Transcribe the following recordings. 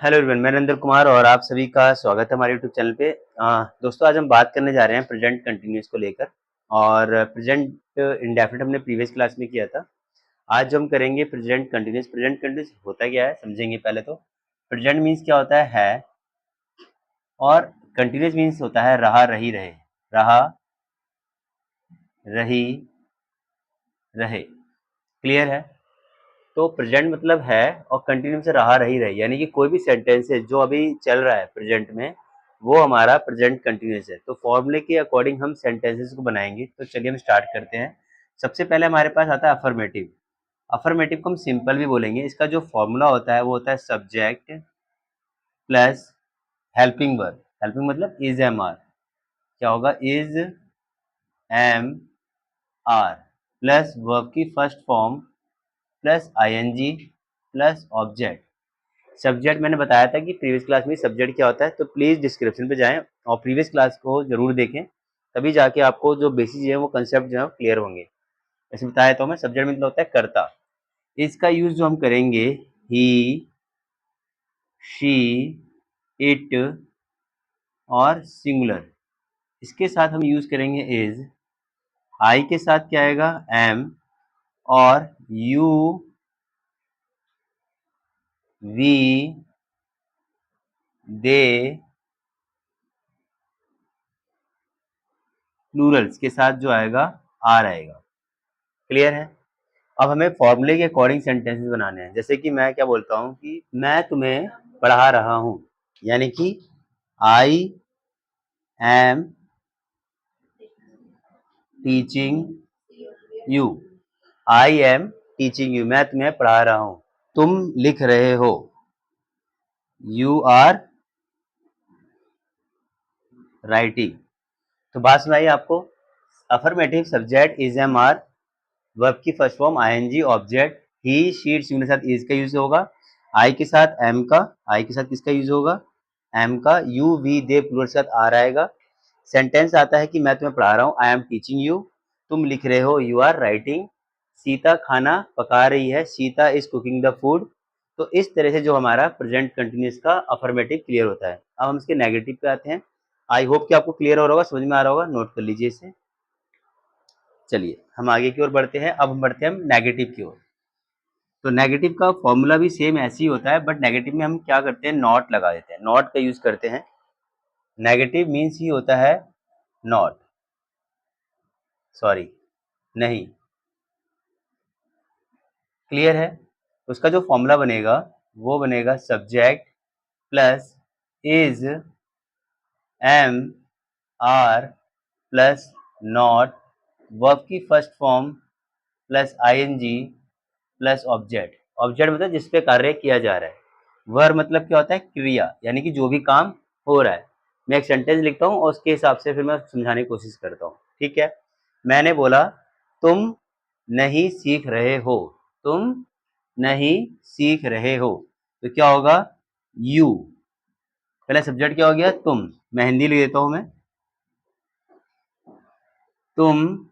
Hello everyone, मैं नरेंद्र कुमार और आप सभी का स्वागत है हमारे यूट्यूब चैनल पे। दोस्तों, आज हम बात करने जा रहे हैं प्रेजेंट कंटिन्यूस को लेकर। और प्रेजेंट इंडेफिनिट हमने प्रीवियस क्लास में किया था। आज जो हम करेंगे प्रेजेंट कंटिन्यूस। प्रेजेंट कंटिन्यूस होता क्या है समझेंगे पहले तो। प्रेजेंट मीन्स क्या होता है, और कंटिन्यूस मीन्स होता है रहा रही रहे। रहा रही रहे, क्लियर है। तो प्रेजेंट मतलब है और कंटिन्यू से रहा रही रहे, यानी कि कोई भी सेंटेंस है जो अभी चल रहा है प्रेजेंट में, वो हमारा प्रेजेंट कंटिन्यूस है। तो फॉर्मूले के अकॉर्डिंग हम सेंटेंसेस को बनाएंगे। तो चलिए हम स्टार्ट करते हैं। सबसे पहले हमारे पास आता है अफर्मेटिव। अफर्मेटिव को हम सिंपल भी बोलेंगे। इसका जो फॉर्मूला होता है वो होता है subject plus helping verb. Helping मतलब इज एम आर। क्या होगा? Is am are plus verb की first form plus ING plus object. Subject मैंने बताया था कि प्रीवियस क्लास में सब्जेक्ट क्या होता है, तो प्लीज डिस्क्रिप्शन पे जाएं और प्रीवियस क्लास को जरूर देखें। तभी जाके आपको जो बेसिक है वो कंसेप्ट जो है क्लियर होंगे। ऐसे बताया तो मैं सब्जेक्ट मतलब होता है कर्ता। इसका यूज जो हम करेंगे ही, शी, इट और सिंगुलर। इसके साथ हम यूज करेंगे इज। आई के साथ क्या आएगा? एम। और यू, वी, दे, प्लूरल्स के साथ जो आएगा आर आएगा। क्लियर है। अब हमें फॉर्मूले के अकॉर्डिंग सेंटेंसेस बनाने हैं। जैसे कि मैं क्या बोलता हूँ कि मैं तुम्हें पढ़ा रहा हूँ, यानी कि I am teaching you. I am teaching you, मैं तुम्हें पढ़ा रहा हूँ। तुम लिख रहे हो, यू आर राइटिंग। तो बात सुनाइए आपको। Affirmative subject is am are, verb की first form ING, object he, she, it के साथ इज का यूज होगा। आई के साथ एम का, आई के साथ किसका यूज होगा? एम का। यू, वी, दे, प्लूरल के साथ आर आएगा। सेंटेंस आता है कि मैं तुम्हें पढ़ा रहा हूँ, आई एम टीचिंग यू। तुम लिख रहे हो, यू आर राइटिंग। सीता खाना पका रही है, Sita is cooking the food. तो इस तरह से जो हमारा प्रेजेंट कंटिन्यूस का अफर्मेटिव क्लियर होता है। अब हम इसके नेगेटिव पे आते हैं। आई होप कि आपको क्लियर हो रहा होगा, समझ में आ रहा होगा। नोट कर लीजिए इसे। चलिए हम आगे की ओर बढ़ते हैं। अब हम बढ़ते हैं हम नेगेटिव की ओर। तो नेगेटिव का फॉर्मूला भी सेम ऐसे ही होता है, बट नेगेटिव में हम क्या करते हैं? नॉट लगा देते हैं, नॉट का यूज करते हैं। नेगेटिव मीन्स ही होता है नॉट, सॉरी, नहीं। क्लियर है। उसका जो फॉर्मूला बनेगा वो बनेगा subject plus is am are plus not, verb की first form plus ING plus object. Object मतलब जिस पे कार्य किया जा रहा है। वर्ब मतलब क्या होता है? क्रिया, यानी कि जो भी काम हो रहा है। मैं एक सेंटेंस लिखता हूँ और उसके हिसाब से फिर मैं समझाने की कोशिश करता हूँ। ठीक है। मैंने बोला तुम नहीं सीख रहे हो, तुम नहीं सीख रहे हो। तो क्या होगा? यू। पहले सब्जेक्ट क्या हो गया? तुम। मैं हिंदी लिख देता हूं मैं। तुम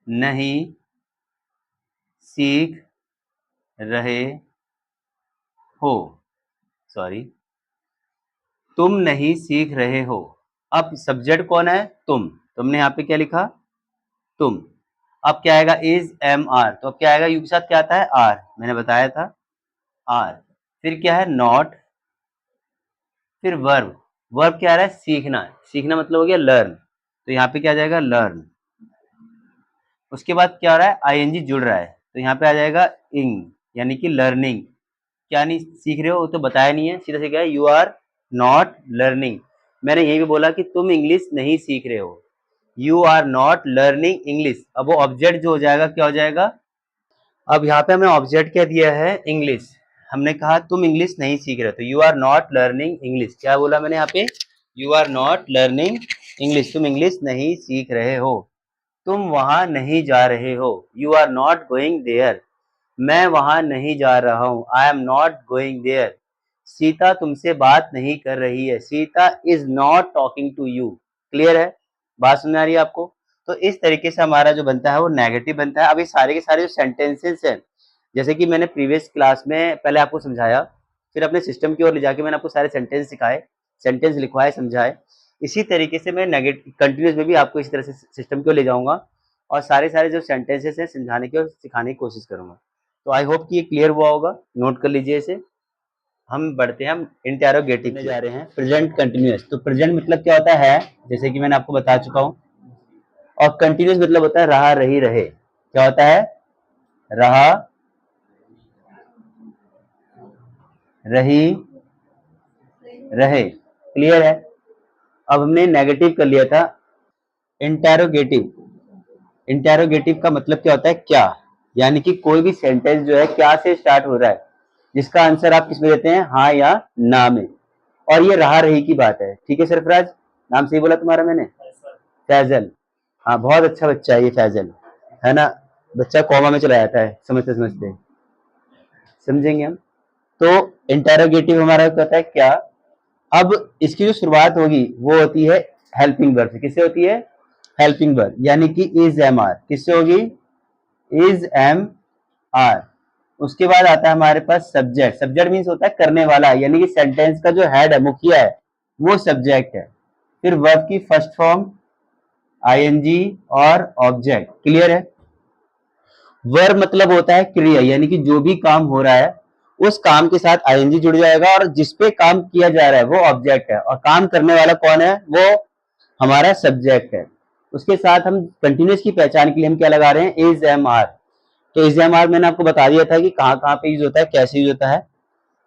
नहीं सीख रहे हो, सॉरी, तुम नहीं सीख रहे हो। अब सब्जेक्ट कौन है? तुमने यहाँ पे क्या लिखा? तुम। अब क्या आएगा? Is am are. तो अब क्या आएगा? यू के साथ क्या आता है? आर, मैंने बताया था, आर। फिर क्या है? नॉट। फिर वर्ब। वर्ब क्या आ रहा है? सीखना। सीखना मतलब हो गया लर्न। तो यहाँ पे क्या आ जाएगा? लर्न। उसके बाद क्या आ रहा है? आईएनजी जुड़ रहा है, तो यहाँ पे आ जाएगा इंग, यानी कि लर्निंग। क्या नहीं सीख रहे हो? वो तो बताया नहीं है, सीधा से क्या है? You are not learning. मैंने यही भी बोला कि तुम इंग्लिश नहीं सीख रहे हो, you are not learning English. अब वो ऑब्जेक्ट जो हो जाएगा क्या हो जाएगा? अब यहाँ पे हमें ऑब्जेक्ट क्या दिया है? इंग्लिश। हमने कहा तुम इंग्लिश नहीं सीख रहे, तो you are not learning English. क्या बोला मैंने यहाँ पे? You are not learning English, तुम इंग्लिश नहीं सीख रहे हो। तुम वहां नहीं जा रहे हो, you are not going there. मैं वहां नहीं जा रहा हूं, I am not going there. Sita तुमसे बात नहीं कर रही है, Sita is not talking to you. Clear है? बात समझ आ रही है आपको? तो इस तरीके से हमारा जो बनता है वो नेगेटिव बनता है। अब ये सारे के सारे जो सेंटेंसेस हैं, जैसे कि मैंने प्रीवियस क्लास में पहले आपको समझाया, फिर अपने सिस्टम की ओर ले जाके मैंने आपको सारे सेंटेंस सिखाए, सेंटेंस लिखवाए, समझाए। इसी तरीके से मैं कंटिन्यूस में भी आपको इसी तरह से सिस्टम की ओर ले जाऊंगा और सारे जो सेंटेंसेस हैं समझाने की और सिखाने की कोशिश करूंगा। तो आई होप कि ये क्लियर हुआ होगा, नोट कर लीजिए इसे। हम बढ़ते हैं, हम इंटेरोगेटिव में जा रहे हैं, प्रेजेंट कंटिन्यूअस। तो प्रेजेंट मतलब क्या होता है, जैसे कि मैंने आपको बता चुका हूं, और कंटिन्यूअस मतलब होता है रहा, रही, रहे। क्या होता है, रहा, रही, रहे। क्लियर है। अब हमने नेगेटिव कर लिया था, इंटेरोगेटिव। इंटेरोगेटिव का मतलब क्या होता है, क्या, यानी कि कोई भी सेंटेंस जो है क्या से स्टार्ट हो रहा है, जिसका आंसर आप किसमें देते हैं, हाँ या ना में। और ये रहा रही की बात है। ठीक है सरफराज, नाम सही बोला तुम्हारा मैंने? फैजल। हाँ, बहुत अच्छा बच्चा है ये फैजल, है ना। बच्चा कॉमा में चला जाता है समझते समझते, समझेंगे हम। तो इंटेरोगेटिव हमारा क्या होता है, क्या। अब इसकी जो शुरुआत होगी वो होती है हेल्पिंग वर्ब से। किससे होती है, हेल्पिंग वर्ब, यानी कि इज एम आर। किससे होगी, इज एम आर। उसके बाद आता है हमारे पास सब्जेक्ट। सब्जेक्ट मीन्स होता है करने वाला, यानी कि सेंटेंस का जो हेड है, मुखिया है, वो सब्जेक्ट है। फिर वर्ब की फर्स्ट फॉर्म आईएनजी और ऑब्जेक्ट। क्लियर है। वर्ब मतलब होता है क्रिया, यानी कि जो भी काम हो रहा है उस काम के साथ आईएनजी जुड़ जाएगा, और जिसपे काम किया जा रहा है वो ऑब्जेक्ट है, और काम करने वाला कौन है, वो हमारा सब्जेक्ट है। उसके साथ हम कंटिन्यूअस की पहचान के लिए हम क्या लगा रहे हैं, इज एम आर। तो इज एम आर मैंने आपको बता दिया था कि कहाँ कहाँ पे यूज होता है, कैसे यूज होता है।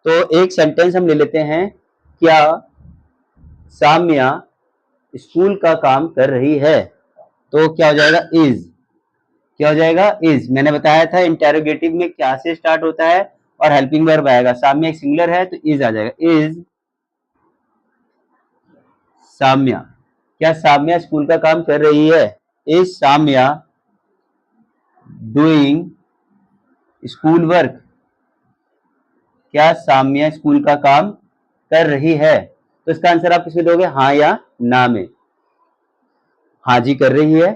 तो एक सेंटेंस हम ले लेते हैं, क्या साम्या स्कूल का काम कर रही है। तो क्या हो जाएगा, इज। क्या हो जाएगा, इज। मैंने बताया था इंटेरोगेटिव में क्या से स्टार्ट होता है और हेल्पिंग वर्ब आएगा। साम्या एक सिंगुलर है तो इज आ जाएगा, इज साम्या। क्या साम्या स्कूल का काम कर रही है, is Samya doing school work. क्या साम्या स्कूल का काम कर रही है। तो इसका आंसर आप किसमें दोगे, हाँ या ना में। हाँ जी कर रही है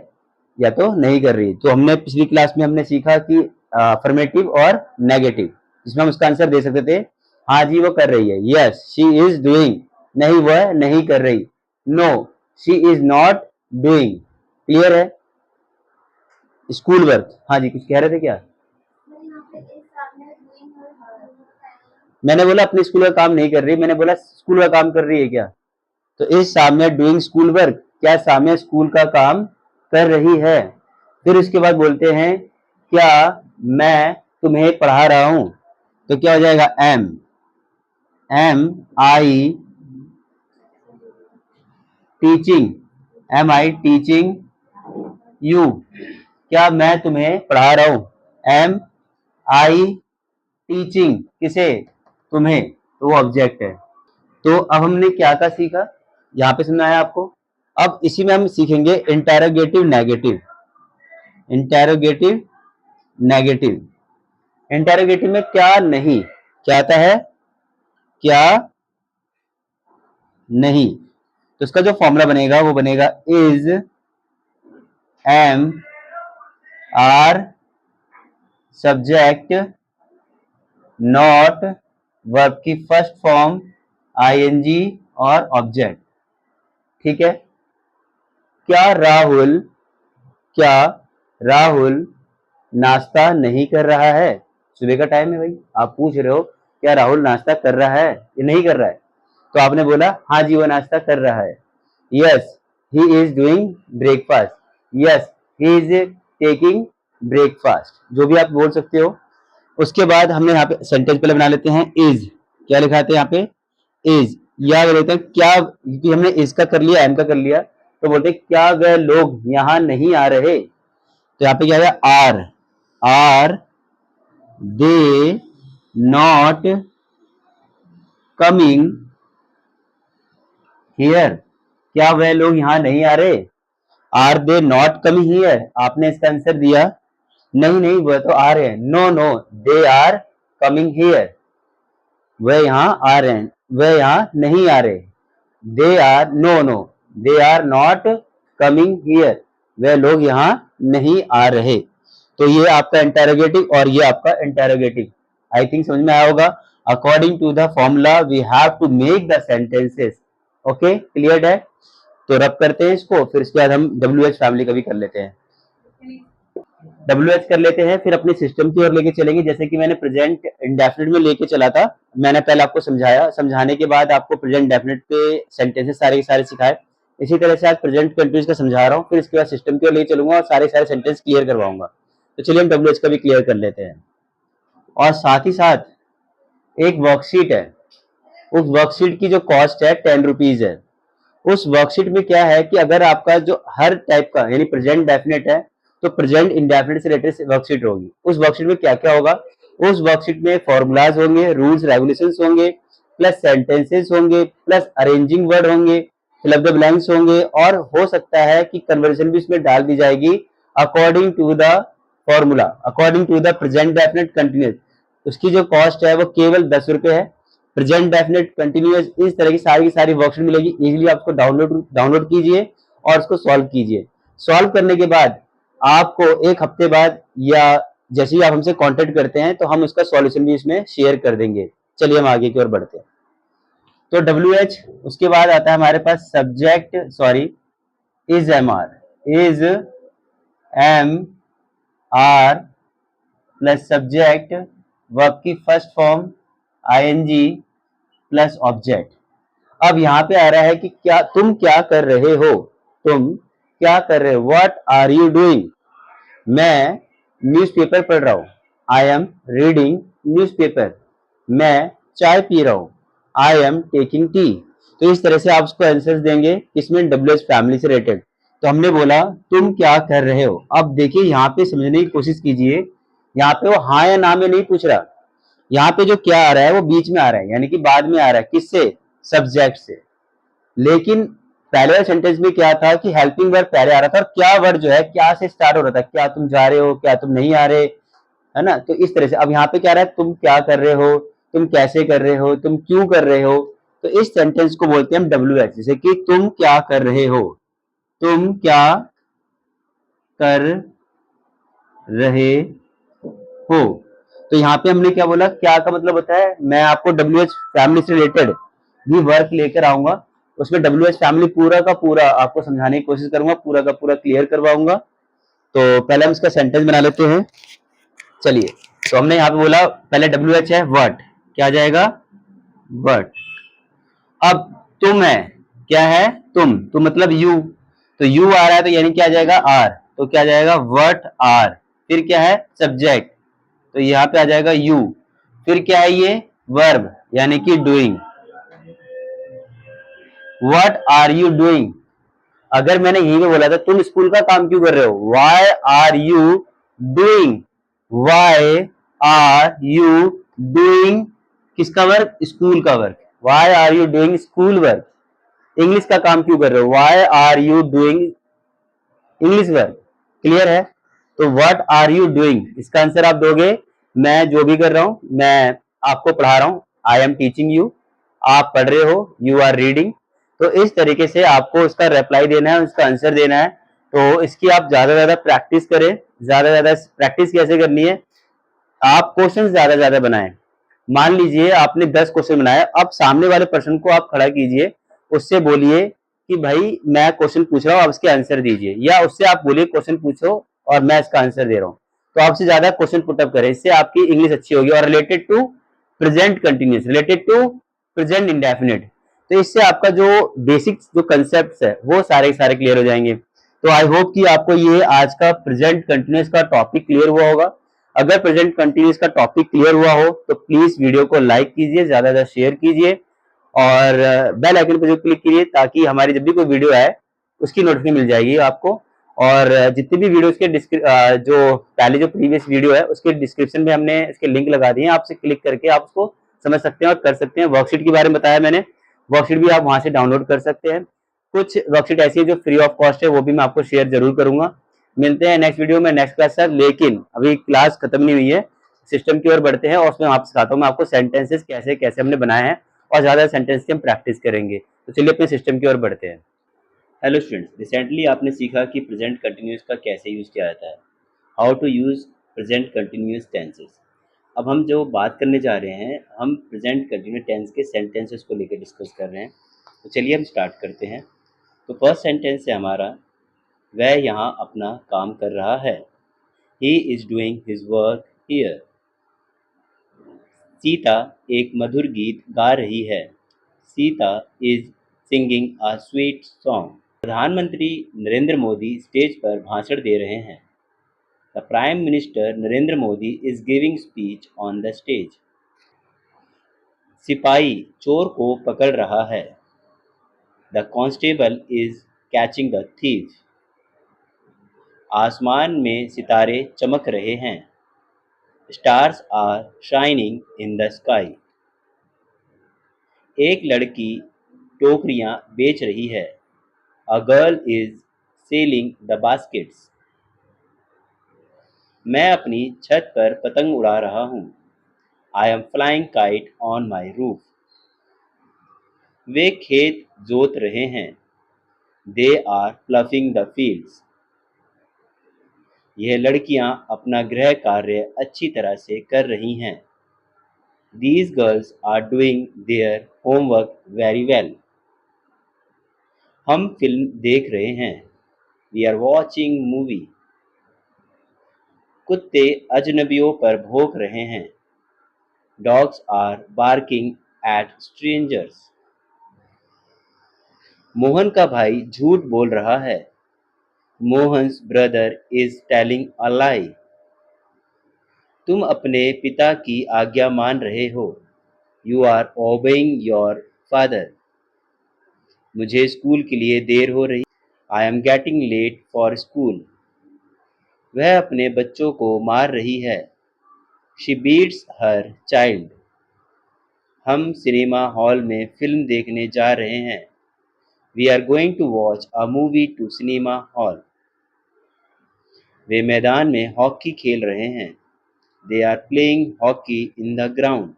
या तो नहीं कर रही। तो हमने पिछली क्लास में हमने सीखा कि अफर्मेटिव और नेगेटिव, जिसमें हम उसका आंसर दे सकते थे, हाँ जी वो कर रही है, यस शी इज डूइंग, नहीं वह नहीं कर रही, no she is not doing. Clear है। स्कूल वर्क, हाँ जी कुछ कह रहे थे क्या? मैंने बोला अपने स्कूल का काम नहीं कर रही, मैंने बोला स्कूल का काम कर रही है क्या। तो is Samya doing school work, क्या साम्या स्कूल का काम कर रही है। फिर उसके बाद बोलते हैं, क्या मैं तुम्हें पढ़ा रहा हूं। तो क्या हो जाएगा, am, am I teaching, am I teaching you. क्या मैं तुम्हें पढ़ा रहा हूं, एम आई टीचिंग किसे, तुम्हें। तो वो ऑब्जेक्ट है। तो अब हमने क्या क्या सीखा, यहाँ पे सुना है आपको। अब इसी में हम सीखेंगे interrogative negative. Interrogative negative. Interrogative में क्या नहीं, क्या आता है, क्या नहीं। तो इसका जो फॉर्मूला बनेगा वो बनेगा, is am are subject not verb की फर्स्ट फॉर्म आईएनजी और ऑब्जेक्ट। ठीक है। क्या राहुल, क्या राहुल नाश्ता नहीं कर रहा है। सुबह का टाइम है भाई, आप पूछ रहे हो क्या राहुल नाश्ता कर रहा है या नहीं कर रहा है। तो आपने बोला हाँ जी वो नाश्ता कर रहा है, yes he is doing breakfast, yes he is taking breakfast, जो भी आप बोल सकते हो। उसके बाद हमने यहाँ पे सेंटेंस पहले बना लेते हैं, इज। क्या लिखा है यहाँ पे, इज। या बोलते हैं क्या, क्योंकि हमने इज का कर लिया, एम का कर लिया, तो बोलते हैं क्या वह लोग यहाँ नहीं आ रहे। तो यहाँ पे क्या है, are they not coming here. क्या वह लोग यहाँ नहीं आ रहे, are they not coming here. आपने इसका आंसर दिया नहीं नहीं वह तो आ रहे हैं, no no they are coming here. वह यहाँ आ रहे हैं, वह यहाँ नहीं आ रहे, they are no no they are not coming here. वह लोग यहाँ नहीं आ रहे। तो ये आपका इंटेरोगेटिव और ये आपका इंटेरोगेटिव। आई थिंक समझ में आया होगा। According to the formula we have to make the sentences. Okay, clear है? तो रब करते हैं इसको, फिर इसके बाद हम WH फैमिली का भी कर लेते हैं। WH कर लेते हैं, फिर अपने सिस्टम की ओर लेके चलेंगे। जैसे कि मैंने प्रेजेंट इंडेफिनिट में लेके चला था, मैंने पहले आपको समझाया, समझाने के बाद आपको प्रेजेंट इंडेफिनिट पे सेंटेंसेस सारे के सारे सिखाए। इसी तरह से आज प्रेजेंट कंटिन्यूस का समझा रहा हूँ, फिर इसके बाद सिस्टम की ओर लेके चलूंगा और सारे सारे सेंटेंस क्लियर करवाऊंगा। तो चलिए हम WH का भी क्लियर कर लेते हैं। और साथ ही साथ एक वर्कशीट है, उस वर्कशीट की जो कॉस्ट है 10 रुपीज है। उस वर्कशीट में क्या है कि अगर आपका जो हर टाइप का यानी प्रेजेंट डेफिनेट है तो प्रेजेंट इंडेफिनेट से रिलेटेड वर्कशीट होगी। उस वर्कशीट में क्या क्या होगा? उस वर्कशीट में फॉर्मूलाज होंगे, रूल्स रेगुलेशंस होंगे, प्लस सेंटेंसेस होंगे, प्लस अरेंजिंग वर्ड होंगे, फिल द ब्लैंक्स होंगे, और हो सकता है कि कन्वर्जन भी इसमें डाल दी जाएगी according to the formula, according to the present definite continuous. उसकी जो कॉस्ट है वो केवल 10 रुपए है। प्रेजेंट डेफिनेट कंटिन्यूअस, इस तरह की सारी वर्कशीट मिलेगी। इजीली आप उसको डाउनलोड कीजिए और उसको सॉल्व कीजिए। सॉल्व करने के बाद आपको एक हफ्ते बाद या जैसे ही आप हमसे कांटेक्ट करते हैं तो हम उसका सॉल्यूशन भी इसमें शेयर कर देंगे। चलिए हम आगे की ओर बढ़ते हैं। तो WH, उसके बाद आता है हमारे पास subject, sorry, is MR, is MR plus subject, verb की first form ING plus object. अब यहाँ पे आ रहा है कि क्या तुम क्या कर रहे हो, तुम क्या कर रहे हो, व्हाट आर यू डूइंग। मैं न्यूज़पेपर पढ़ रहा हूँ, आई एम रीडिंग न्यूज़पेपर। मैं चाय पी रहा हूँ, आई एम टेकिंग टी। तो इस तरह से आप उसको आंसर देंगे, इसमें WH फैमिली से रिलेटेड। तो हमने बोला तुम क्या कर रहे हो। अब देखिए यहाँ पे समझने की कोशिश कीजिए, यहाँ पे वो हाँ या ना में नहीं पूछ रहा, यहाँ पे जो क्या आ रहा है वो बीच में आ रहा है, यानी कि बाद में आ रहा है। किससे? सब्जेक्ट से। लेकिन पहले वाले सेंटेंस में क्या था कि हेल्पिंग वर्ब पहले आ रहा था और क्या वर्ड जो है क्या से स्टार्ट हो रहा था, क्या तुम जा रहे हो, क्या तुम नहीं आ रहे, है ना। तो इस तरह से अब यहाँ पे क्या रहा है, तुम क्या कर रहे हो, तुम कैसे कर रहे हो, तुम क्यों कर रहे हो। तो इस सेंटेंस को बोलते हैं हम WH। जैसे कि तुम क्या कर रहे हो, तुम क्या कर रहे हो। तो यहाँ पे हमने क्या बोला, क्या का मतलब होता है, मैं आपको WH फैमिली से रिलेटेड भी वर्क लेकर आऊंगा, उसमें WH फैमिली पूरा का पूरा आपको समझाने की कोशिश करूंगा, पूरा का पूरा क्लियर करवाऊंगा। तो पहले हम इसका सेंटेंस बना लेते हैं। चलिए, तो हमने यहाँ पे बोला पहले WH है व्हाट, क्या आ जाएगा, व्हाट। अब तुम है, क्या है, तुम मतलब यू, तो यू आ रहा है तो यानी क्या आ जाएगा, आर, तो क्या आ जाएगा, व्हाट आर। फिर क्या है, सब्जेक्ट, तो यहाँ पे आ जाएगा यू। फिर क्या है ये, वर्ब यानी कि doing, what are you doing. अगर मैंने यही में बोला था तुम स्कूल का काम क्यों कर रहे हो, why are you doing, why are you doing किसका वर्क, स्कूल का work, why are you doing school work. English का काम क्यों कर रहे हो, why are you doing English work. Clear है? तो व्हाट आर यू डूइंग, इसका आंसर आप दोगे, मैं जो भी कर रहा हूं, मैं आपको पढ़ा रहा हूं, आई एम टीचिंग यू, आप पढ़ रहे हो, यू आर रीडिंग। तो इस तरीके से आपको उसका रिप्लाई देना है, उसका आंसर देना है। तो इसकी आप ज्यादा ज्यादा प्रैक्टिस करें। ज्यादा ज्यादा प्रैक्टिस कैसे करनी है, आप क्वेश्चन ज्यादा ज्यादा बनाएं। मान लीजिए आपने 10 क्वेश्चन बनाए, अब सामने वाले पर्सन को आप खड़ा कीजिए, उससे बोलिए कि भाई मैं क्वेश्चन पूछ रहा हूँ, आप इसके आंसर दीजिए, या उससे आप बोलिए क्वेश्चन पूछो और मैं इसका आंसर दे रहा हूँ। तो आपसे ज्यादा क्वेश्चन पुटअप करें, इससे आपकी इंग्लिश अच्छी होगी। और related to present continuous, related to present indefinite, तो इससे आपका जो बेसिक जो कंसेप्ट है वो सारे सारे क्लियर हो जाएंगे। तो आई होप कि आपको ये आज का प्रेजेंट कंटिन्यूस का टॉपिक क्लियर हुआ होगा। अगर प्रेजेंट कंटिन्यूस का टॉपिक क्लियर हुआ हो तो प्लीज वीडियो को लाइक कीजिए, ज्यादा ज्यादा शेयर कीजिए और बेल आइकन पर जो क्लिक कीजिए ताकि हमारी जब भी कोई वीडियो आए उसकी नोटिफिकेशन मिल जाएगी आपको। और जितनी भी वीडियोस के जो पहले जो प्रीवियस वीडियो है उसके डिस्क्रिप्शन में हमने इसके लिंक लगा दिए हैं, आपसे क्लिक करके आप उसको समझ सकते हैं और कर सकते हैं। वर्कशीट के बारे में बताया मैंने, वर्कशीट भी आप वहां से डाउनलोड कर सकते हैं। कुछ वर्कशीट ऐसी है जो फ्री ऑफ कॉस्ट है, वो भी मैं आपको शेयर जरूर करूंगा। मिलते हैं नेक्स्ट वीडियो में, नेक्स्ट क्लास सर। लेकिन अभी क्लास खत्म नहीं हुई है, सिस्टम की ओर बढ़ते हैं और उसमें आपसे सिखाता हूँ मैं आपको सेंटेंसेस कैसे कैसे हमने बनाए हैं और ज्यादा सेंटेंस की हम प्रैक्टिस करेंगे। तो चलिए अपने सिस्टम की ओर बढ़ते हैं। हेलो स्टूडेंट्स, रिसेंटली आपने सीखा कि प्रेजेंट कंटिन्यूस का कैसे यूज किया जाता है, how to use present continuous tenses. अब हम जो बात करने जा रहे हैं, हम प्रेजेंट कंटिन्यूस टेंस के सेंटेंसेस को लेकर डिस्कस कर रहे हैं। तो चलिए हम स्टार्ट करते हैं। तो फर्स्ट सेंटेंस है हमारा, वह यहाँ अपना काम कर रहा है। He is doing his work here. Sita एक मधुर गीत गा रही है। Sita is singing a sweet song. प्रधानमंत्री नरेंद्र मोदी स्टेज पर भाषण दे रहे हैं। The prime minister Narendra Modi is giving speech on the stage. सिपाही चोर को पकड़ रहा है। The constable is catching the thief. आसमान में सितारे चमक रहे हैं। Stars are shining in the sky. एक लड़की टोकरियां बेच रही है। A girl is selling the baskets. मैं अपनी छत पर पतंग उड़ा रहा हूँ। I am flying kite on my roof. वे खेत जोत रहे हैं। They are ploughing the fields. यह लड़कियां अपना गृह कार्य अच्छी तरह से कर रही हैं। These girls are doing their homework very well. हम फिल्म देख रहे हैं। We are watching movie. कुत्ते अजनबियों पर भौंक रहे हैं। Dogs are barking at strangers. Mohan का भाई झूठ बोल रहा है। Mohan's brother is telling a lie. तुम अपने पिता की आज्ञा मान रहे हो। You are obeying your father. मुझे स्कूल के लिए देर हो रही। I am getting late for school. वह अपने बच्चों को मार रही है। She beats her child. हम सिनेमा हॉल में फिल्म देखने जा रहे हैं। We are going to watch a movie to cinema hall. वे मैदान में हॉकी खेल रहे हैं। They are playing hockey in the ground.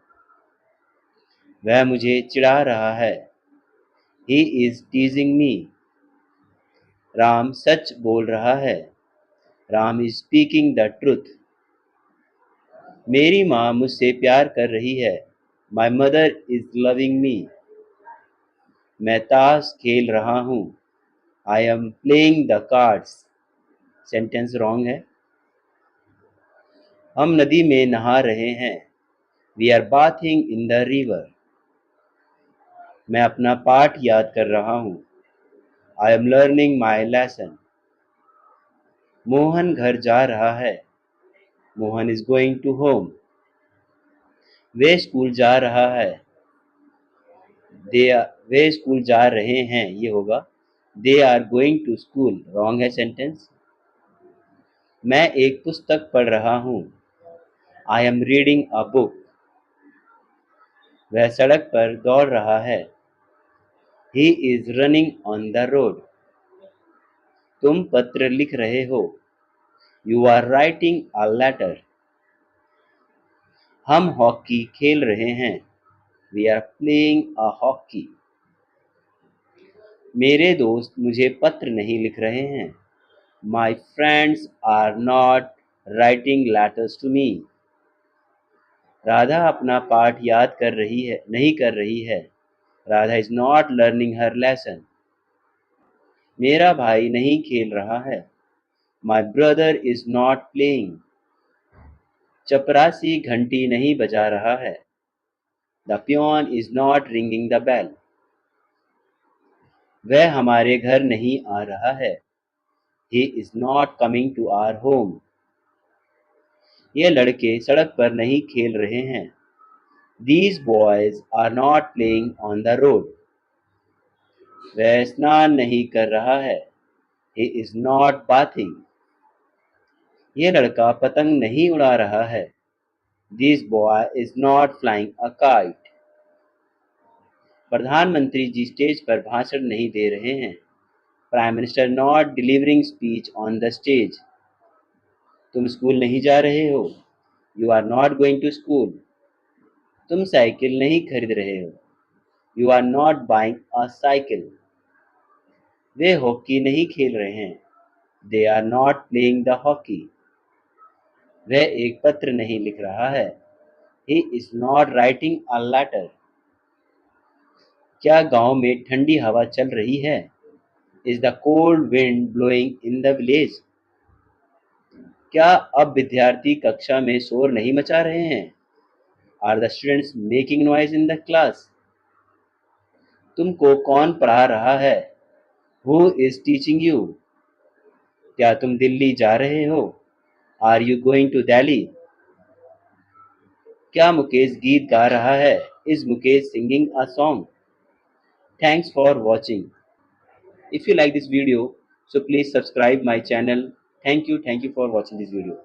वह मुझे चिढ़ा रहा है। He is teasing me. Ram सच बोल रहा है। Ram is speaking the truth. मेरी माँ मुझसे प्यार कर रही है। My mother is loving me. मैं ताश खेल रहा हूँ। I am playing the cards. Sentence wrong है। हम नदी में नहा रहे हैं। We are bathing in the river. मैं अपना पाठ याद कर रहा हूँ। I am learning my lesson. Mohan घर जा रहा है। Mohan is going to home. Way school जा रहा है। वे स्कूल जा रहे हैं, ये होगा They are going to school. Wrong है सेंटेंस। मैं एक पुस्तक पढ़ रहा हूँ। I am reading a book. वह सड़क पर दौड़ रहा है। He is running on the road. तुम पत्र लिख रहे हो। You are writing a letter. हम हॉकी खेल रहे हैं। We are playing a hockey. मेरे दोस्त मुझे पत्र नहीं लिख रहे हैं। My friends are not writing letters to me. Radha अपना पाठ याद कर रही है नहीं कर रही है। Radha is not learning her lesson. मेरा भाई नहीं खेल रहा है। My brother is not playing. चपरासी घंटी नहीं बजा रहा है। The peon is not ringing the bell. वह हमारे घर नहीं आ रहा है। He is not coming to our home. ये लड़के सड़क पर नहीं खेल रहे हैं। These boys are not playing on the road. वह स्नान नहीं कर रहा है। He is not bathing. ये लड़का पतंग नहीं उड़ा रहा है। This boy is not flying a kite. प्रधानमंत्री जी स्टेज पर भाषण नहीं दे रहे हैं। Prime minister not delivering speech on the stage. तुम स्कूल नहीं जा रहे हो। You are not going to school. तुम साइकिल नहीं खरीद रहे हो। You are not buying a cycle. वे हॉकी नहीं खेल रहे हैं। They are not playing the hockey. वह एक पत्र नहीं लिख रहा है। He is not writing a letter. क्या गांव में ठंडी हवा चल रही है? Is the cold wind blowing in the village? क्या अब विद्यार्थी कक्षा में शोर नहीं मचा रहे हैं? Are the students making noise in the class? तुमको कौन पढ़ा रहा है? Who is teaching you? क्या तुम दिल्ली जा रहे हो? Are you going to Delhi? क्या मुकेश गीत गा रहा है? Is Mukesh singing a song? Thanks for watching. If you like this video, so please subscribe my channel. Thank you for watching this video.